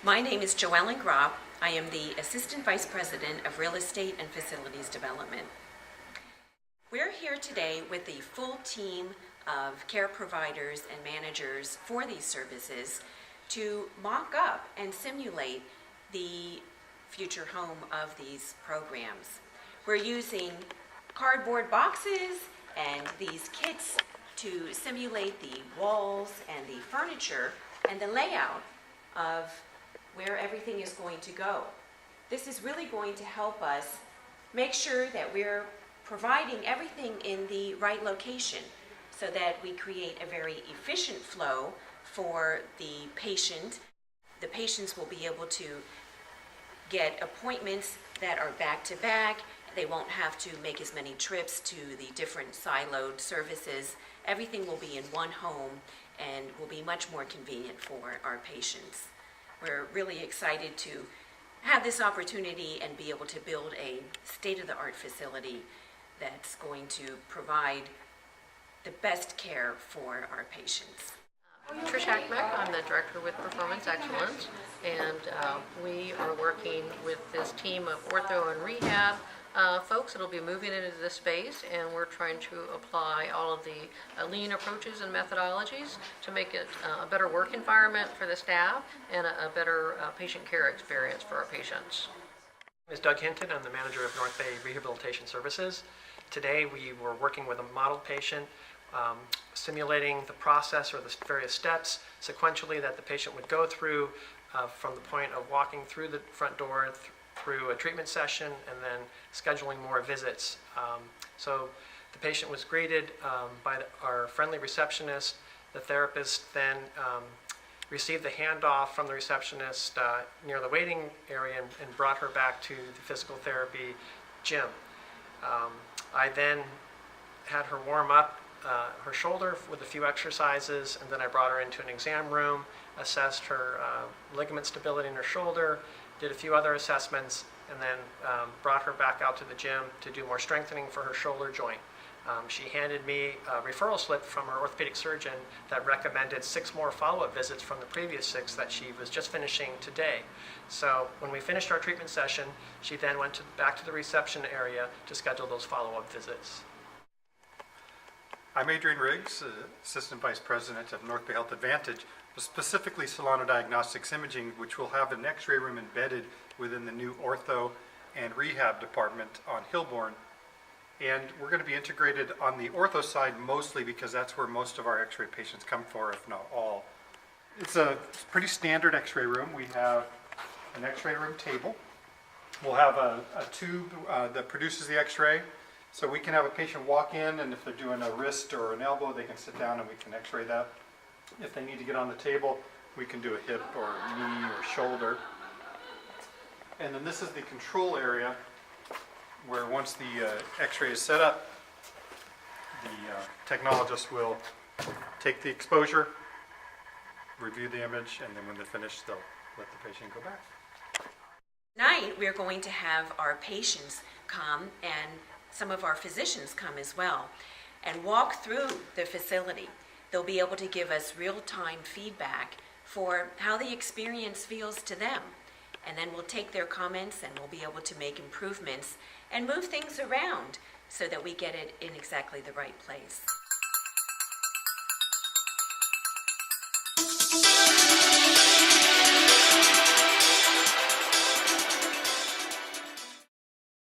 My name is Joellen Gropp. I am the Assistant Vice President of Real Estate and Facilities Development. We're here today with the full team of care providers and managers for these services to mock up and simulate the future home of these programs. We're using cardboard boxes and these kits to simulate the walls and the furniture and the layout of where everything is going to go. This is really going to help us make sure that we're providing everything in the right location so that we create a very efficient flow for the patient. The patients will be able to get appointments that are back-to-back. They won't have to make as many trips to the different siloed services. Everything will be in one home and will be much more convenient for our patients. We're really excited to have this opportunity and be able to build a state-of-the-art facility that's going to provide the best care for our patients. Trish Hackbeck, I'm the Director with Performance Excellence, and we are working with this team of ortho and rehab folks that will be moving into this space, and we're trying to apply all of the lean approaches and methodologies to make it a better work environment for the staff and a better patient care experience for our patients. My name is Doug Hinton. I'm the manager of NorthBay Rehabilitation Services. Today we were working with a model patient, simulating the process or the various steps sequentially that the patient would go through from the point of walking through the front door through a treatment session and then scheduling more visits. So the patient was greeted by our friendly receptionist. The therapist then received the handoff from the receptionist near the waiting area and brought her back to the physical therapy gym. I then had her warm up her shoulder with a few exercises, and then I brought her into an exam room, assessed her ligament stability in her shoulder, did a few other assessments, and then brought her back out to the gym to do more strengthening for her shoulder joint. She handed me a referral slip from her orthopedic surgeon that recommended 6 more follow-up visits from the previous 6 that she was just finishing today. So when we finished our treatment session, she then went back to the reception area to schedule those follow-up visits. I'm Adrian Riggs, Assistant Vice President of NorthBay Health Advantage, specifically Solano Diagnostics Imaging, which will have an x-ray room embedded within the new ortho and rehab department on Hilborn. And we're going to be integrated on the ortho side mostly because that's where most of our x-ray patients come for, if not all. It's a pretty standard x-ray room. We have an x-ray room table. We'll have a tube that produces the x-ray. So we can have a patient walk in, and if they're doing a wrist or an elbow, they can sit down and we can x-ray that. If they need to get on the table, we can do a hip or knee or shoulder. And then this is the control area where once the x-ray is set up, the technologist will take the exposure, review the image, and then when they're finished, they'll let the patient go back. Tonight, we're going to have our patients come and some of our physicians come as well and walk through the facility. They'll be able to give us real-time feedback for how the experience feels to them. And then we'll take their comments and we'll be able to make improvements and move things around so that we get it in exactly the right place.